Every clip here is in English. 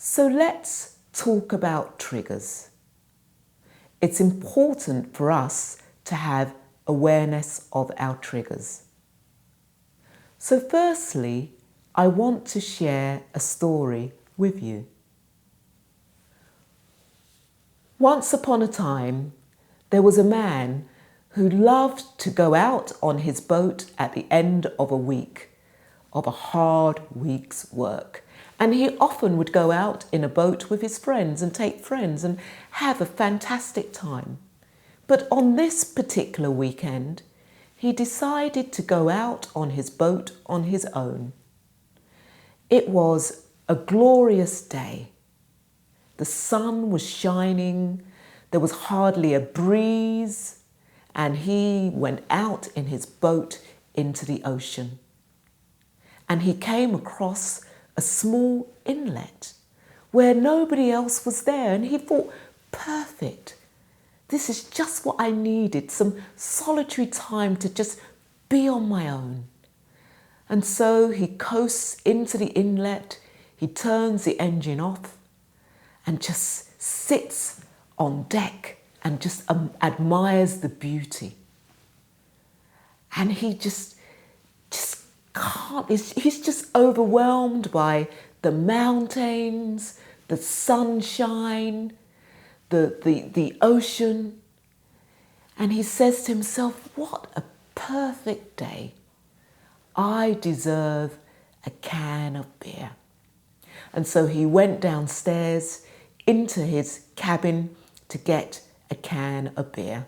So let's talk about triggers. It's important for us to have awareness of our triggers. So firstly, I want to share a story with you. Once upon a time, there was a man who loved to go out on his boat at the end of a week, of a hard week's work. And he often would go out in a boat with his friends and take friends and have a fantastic time. But on this particular weekend, he decided to go out on his boat on his own. It was a glorious day. The sun was shining, there was hardly a breeze, and he went out in his boat into the ocean. And he came across a small inlet where nobody else was there, and he thought, perfect. This is just what I needed, some solitary time to just be on my own. And so he coasts into the inlet, he turns the engine off and just sits on deck and just admires the beauty. And he just can't, he's just overwhelmed by the mountains, the sunshine, the ocean. And he says to himself, what a perfect day. I deserve a can of beer. And so he went downstairs into his cabin to get a can of beer.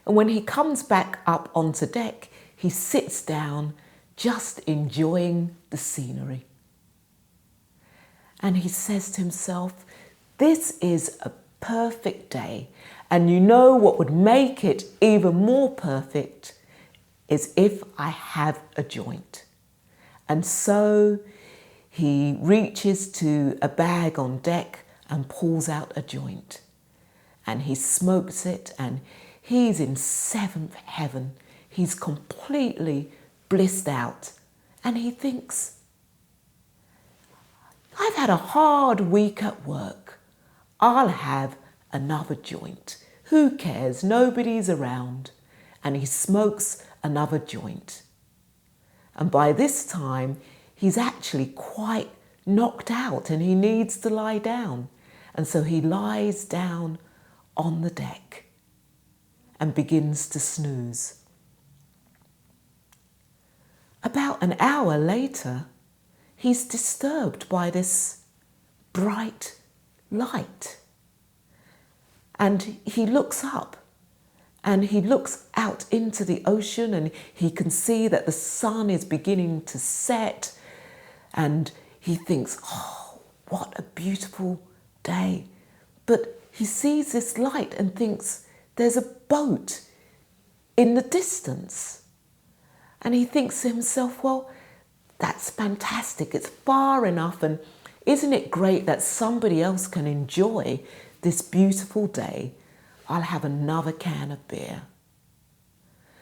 And when he comes back up onto deck, he sits down just enjoying the scenery. And he says to himself, this is a perfect day. And you know what would make it even more perfect is if I have a joint. And so he reaches to a bag on deck and pulls out a joint. And he smokes it, and he's in seventh heaven. He's completely blissed out. And he thinks, I've had a hard week at work. I'll have another joint. Who cares? Nobody's around. And he smokes another joint. And by this time, he's actually quite knocked out and he needs to lie down. And so he lies down on the deck and begins to snooze. About an hour later, he's disturbed by this bright light. And he looks up and he looks out into the ocean and he can see that the sun is beginning to set. And he thinks, oh, what a beautiful day. But he sees this light and thinks, there's a boat in the distance. And he thinks to himself, well, that's fantastic. It's far enough. And isn't it great that somebody else can enjoy this beautiful day? I'll have another can of beer.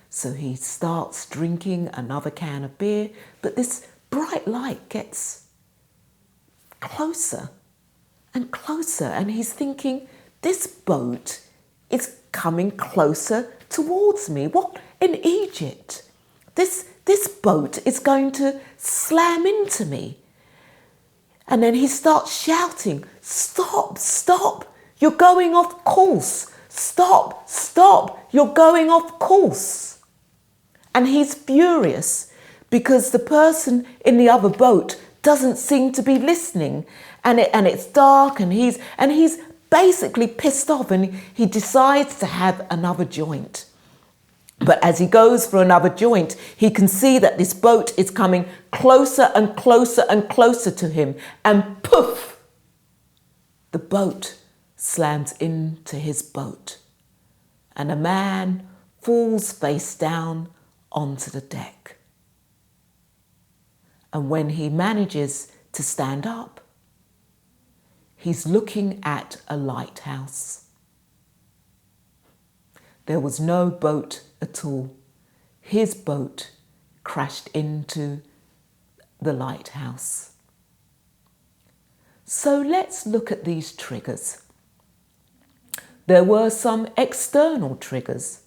So he starts drinking another can of beer, but this bright light gets closer and closer. And he's thinking, this boat is coming closer towards me. What, in Egypt? This boat is going to slam into me. And then he starts shouting, stop, stop, you're going off course. Stop, stop, you're going off course. And he's furious because the person in the other boat doesn't seem to be listening. And it's dark and he's basically pissed off and he decides to have another joint. But as he goes for another joint, he can see that this boat is coming closer and closer and closer to him. And poof, the boat slams into his boat. And a man falls face down onto the deck. And when he manages to stand up, he's looking at a lighthouse. There was no boat at all. His boat crashed into the lighthouse. So let's look at these triggers. There were some external triggers.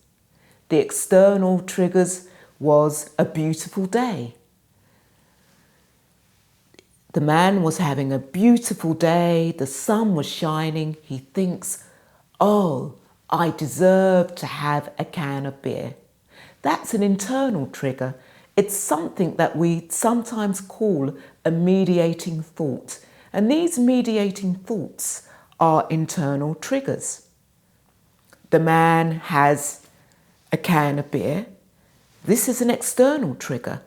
The external triggers was a beautiful day. The man was having a beautiful day, the sun was shining. He thinks, oh, I deserve to have a can of beer. That's an internal trigger. It's something that we sometimes call a mediating thought. And these mediating thoughts are internal triggers. The man has a can of beer. This is an external trigger.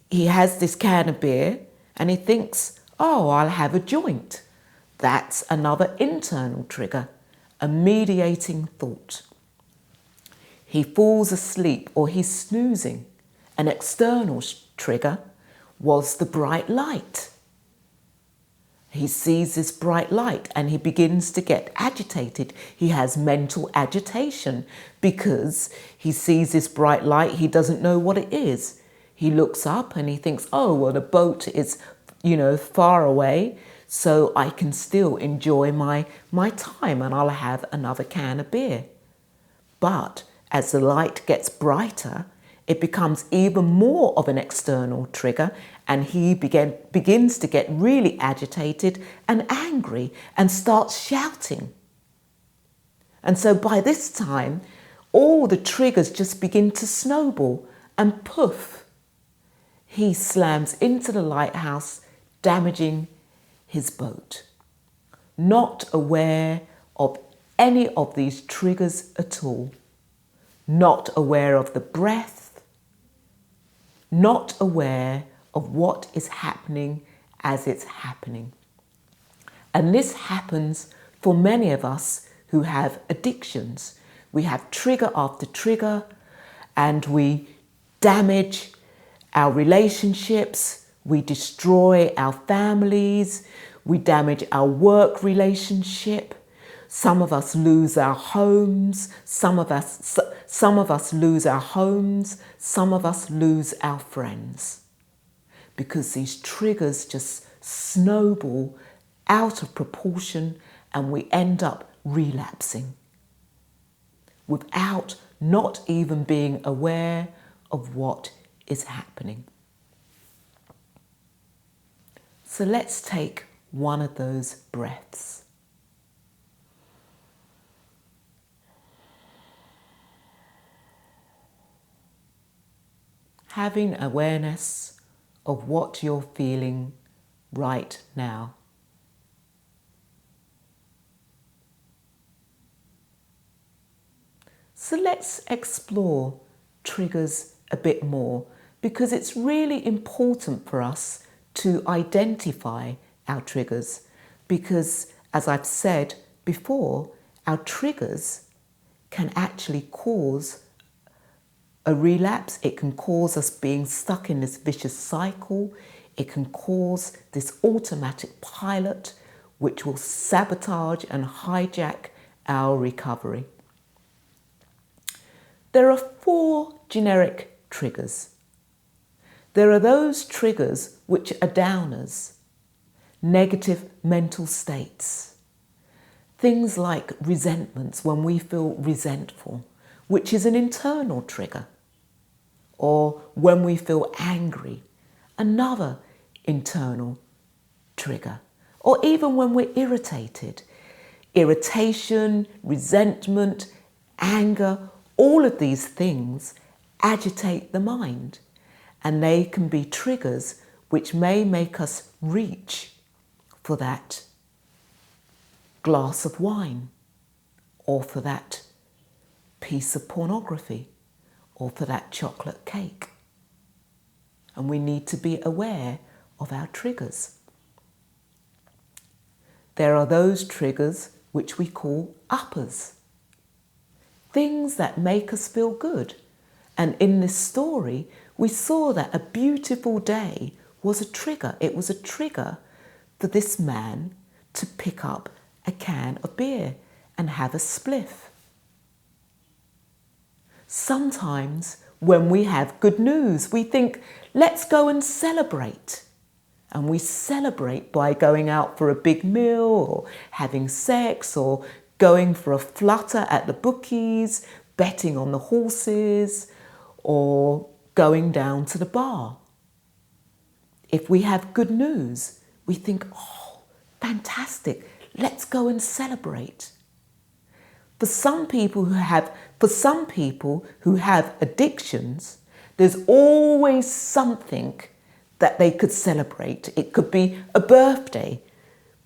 He has this can of beer and he thinks, oh, I'll have a joint. That's another internal trigger, a mediating thought. He falls asleep or he's snoozing. An external trigger was the bright light. He sees this bright light and he begins to get agitated. He has mental agitation because he sees this bright light. He doesn't know what it is. He looks up and he thinks, oh, well, the boat is, far away, so I can still enjoy my time and I'll have another can of beer. But as the light gets brighter, it becomes even more of an external trigger and he begins to get really agitated and angry and starts shouting. And so by this time, all the triggers just begin to snowball and poof, he slams into the lighthouse, damaging his boat. Not aware of any of these triggers at all. Not aware of the breath. Not aware of what is happening as it's happening. And this happens for many of us who have addictions. We have trigger after trigger and we damage our relationships, we destroy our families, we damage our work relationship. Some of us lose our homes, some of us lose our homes, some of us lose our friends. Because these triggers just snowball out of proportion and we end up relapsing without not even being aware of what is happening. So let's take one of those breaths. Having awareness of what you're feeling right now. So let's explore triggers a bit more because it's really important for us to identify our triggers because, as I've said before, our triggers can actually cause a relapse. It can cause us being stuck in this vicious cycle. It can cause this automatic pilot which will sabotage and hijack our recovery. There are 4 generic triggers. There are those triggers which are downers, negative mental states. Things like resentments, when we feel resentful, which is an internal trigger. Or when we feel angry, another internal trigger. Or even when we're irritated. Irritation, resentment, anger, all of these things agitate the mind. And they can be triggers which may make us reach for that glass of wine, or for that piece of pornography, or for that chocolate cake. And we need to be aware of our triggers. There are those triggers which we call uppers. Things that make us feel good. And in this story, we saw that a beautiful day was a trigger. It was a trigger for this man to pick up a can of beer and have a spliff. Sometimes when we have good news, we think, let's go and celebrate. And we celebrate by going out for a big meal or having sex or going for a flutter at the bookies, betting on the horses or going down to the bar. If we have good news, we think, oh, fantastic, let's go and celebrate. For some people who have addictions, there's always something that they could celebrate. It could be a birthday,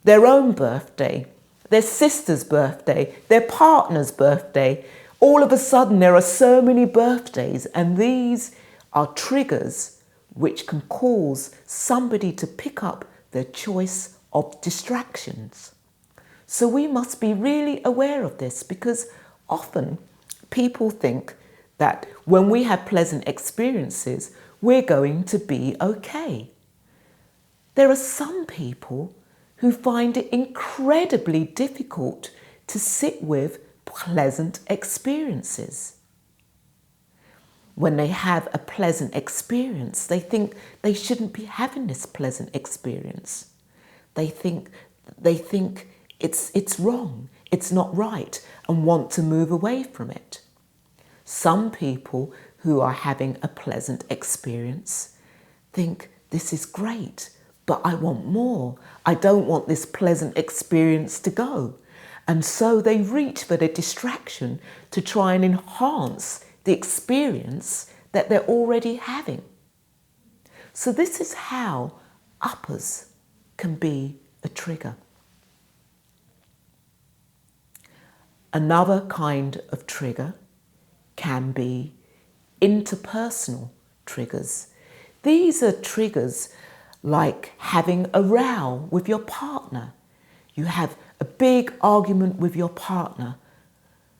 their own birthday, their sister's birthday, their partner's birthday. All of a sudden there are so many birthdays, and these are triggers which can cause somebody to pick up their choice of distractions. So we must be really aware of this, because often people think that when we have pleasant experiences, we're going to be okay. There are some people who find it incredibly difficult to sit with pleasant experiences. When they have a pleasant experience, they think they shouldn't be having this pleasant experience. They think it's wrong, it's not right, and want to move away from it. Some people who are having a pleasant experience think, this is great, but I want more. I don't want this pleasant experience to go. And so they reach for the distraction to try and enhance the experience that they're already having. So this is how uppers can be a trigger. Another kind of trigger can be interpersonal triggers. These are triggers like having a row with your partner. You have a big argument with your partner.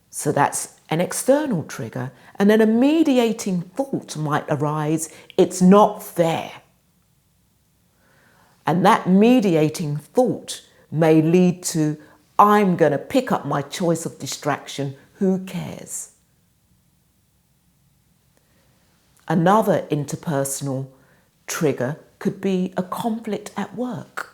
So that's an external trigger. And then a mediating thought might arise, it's not fair. And that mediating thought may lead to, I'm going to pick up my choice of distraction, who cares? Another interpersonal trigger could be a conflict at work.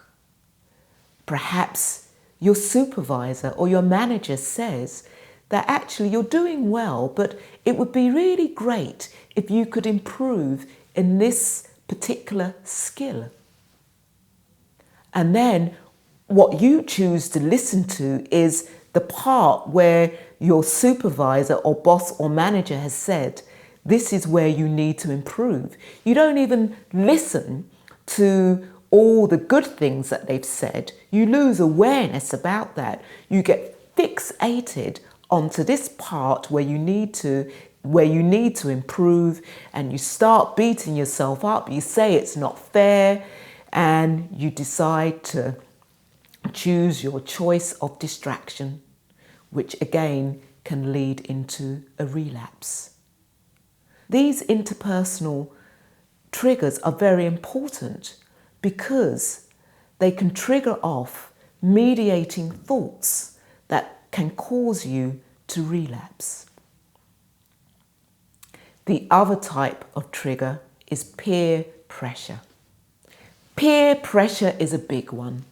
Perhaps your supervisor or your manager says that actually you're doing well, but it would be really great if you could improve in this particular skill. And then what you choose to listen to is the part where your supervisor or boss or manager has said, this is where you need to improve. You don't even listen to all the good things that they've said. You lose awareness about that. You get fixated onto this part where you need to improve, and you start beating yourself up. You say it's not fair, and you decide to choose your choice of distraction, which again can lead into a relapse. These interpersonal triggers are very important because they can trigger off mediating thoughts that can cause you to relapse. The other type of trigger is peer pressure. Peer pressure is a big one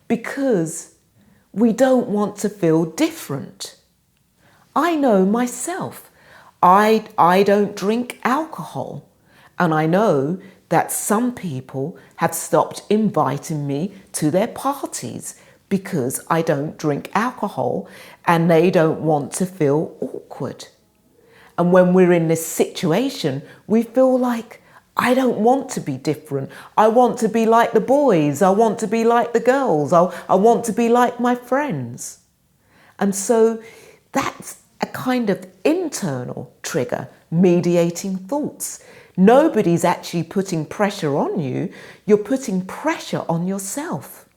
because we don't want to feel different. I know myself. I don't drink alcohol, and I know that some people have stopped inviting me to their parties because I don't drink alcohol and they don't want to feel awkward. And when we're in this situation, we feel like, I don't want to be different. I want to be like the boys. I want to be like the girls. I want to be like my friends. And so that's a kind of internal trigger, mediating thoughts. Nobody's actually putting pressure on you. You're putting pressure on yourself.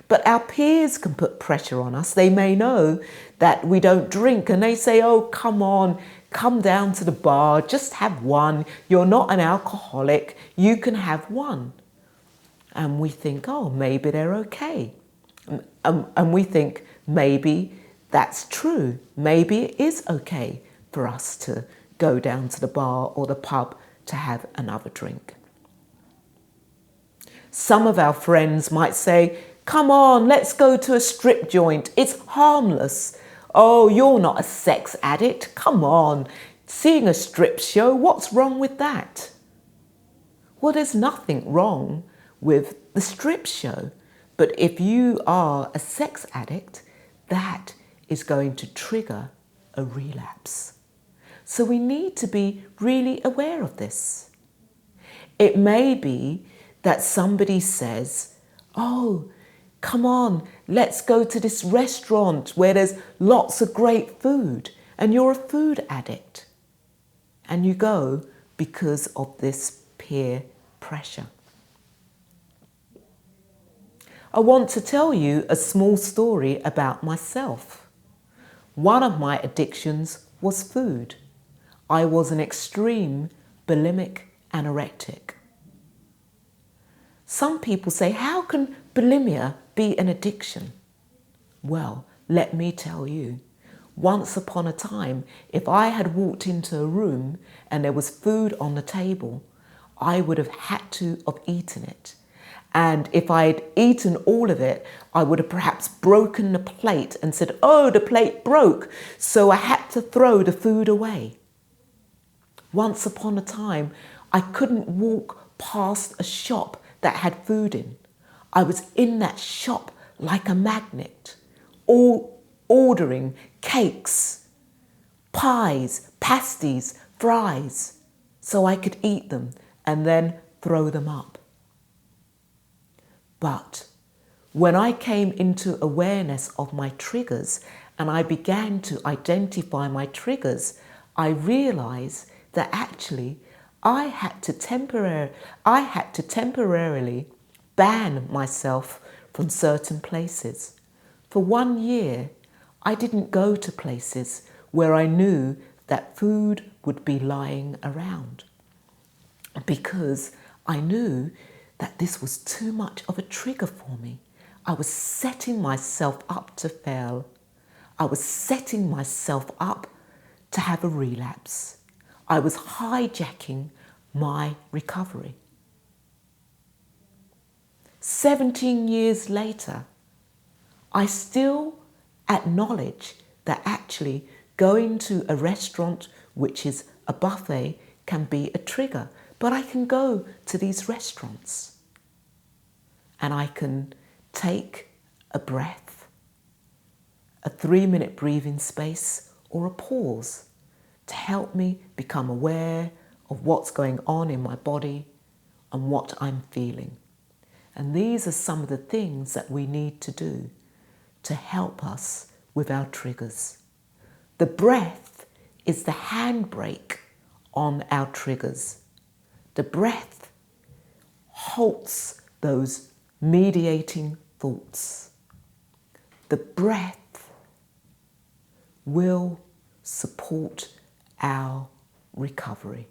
But our peers can put pressure on us. They may know that we don't drink and they say, oh, come on, come down to the bar, just have one. You're not an alcoholic, you can have one. And we think, oh, maybe they're okay. And we think maybe that's true. Maybe it is okay for us to go down to the bar or the pub to have another drink. Some of our friends might say, come on, let's go to a strip joint. It's harmless. Oh, you're not a sex addict. Come on, seeing a strip show, what's wrong with that? Well, there's nothing wrong with the strip show. But if you are a sex addict, that is going to trigger a relapse. So we need to be really aware of this. It may be that somebody says, oh, come on, let's go to this restaurant where there's lots of great food, and you're a food addict. And you go because of this peer pressure. I want to tell you a small story about myself. One of my addictions was food. I was an extreme bulimic anorectic. Some people say, how can bulimia be an addiction? Well, let me tell you, once upon a time, if I had walked into a room and there was food on the table, I would have had to have eaten it. And if I had eaten all of it, I would have perhaps broken the plate and said, oh, the plate broke, so I had to throw the food away. Once upon a time, I couldn't walk past a shop that had food in. I was in that shop like a magnet, all ordering cakes, pies, pasties, fries, so I could eat them and then throw them up. But when I came into awareness of my triggers and I began to identify my triggers, I realized that actually I had to temporarily ban myself from certain places. For 1 year, I didn't go to places where I knew that food would be lying around, because I knew that this was too much of a trigger for me. I was setting myself up to fail. I was setting myself up to have a relapse. I was hijacking my recovery. 17 years later, I still acknowledge that actually going to a restaurant, which is a buffet, can be a trigger. But I can go to these restaurants and I can take a breath, a 3-minute breathing space, or a pause to help me become aware of what's going on in my body and what I'm feeling. And these are some of the things that we need to do to help us with our triggers. The breath is the handbrake on our triggers. The breath halts those mediating thoughts. The breath will support our recovery.